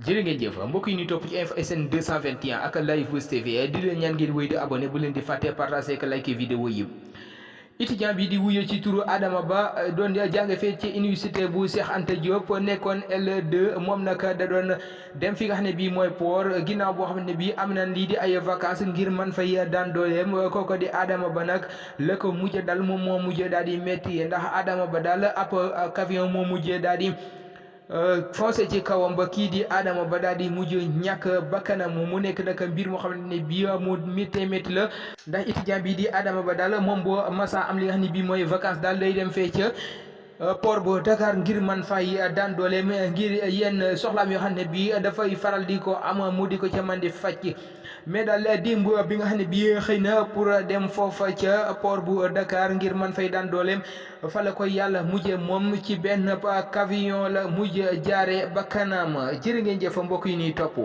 jërë ngeen jëf mbokk yi ñu topp ci Info SN 221 ak Live Buzz TV di leen ñaan ngeen wéy di abonné bu leen di fàtte partager ak like vidéo yi. étudiant bi di wuyoo ci turu Adama Ba doon jàng fee ci université bu Cheikh Anta Diop nekkoon L2 moom nag da doon dem fi nga xam ne bii mooy port ginnaaw boo xam ne bii am na lii di ay vacances ngir man fay daan dooleem kooko di Adama Ba nag la ko mujj dal moom moo mujj daal di métti ndax Adama Ba daal ab camion moo mujj daal di foncé ci kawam ba kii di Adama Ba daal di mujj ñàkk bakkanam mu nekk nag mbir moo xam ne bii mu métti métti la ndax étudiant bii di Adama Ba daal moom boo masa am li nga xam ne bii mooy vacances daal day dem fee ca port bu Dakar ngir man fay daan dooleem ngir yenn soxlaam yoo xam ne bii dafay faral di ko am mu di ko ca man di faj mais daal démb bi nga xam ne bii xëy na pour dem foofa ca port bu Dakar ngir man fay daan dooleem fa la koy yàlla mujje moom ci benn camion la mujj jaare bakkanam jërë ngeen jëf mbokk yi ñuy topp.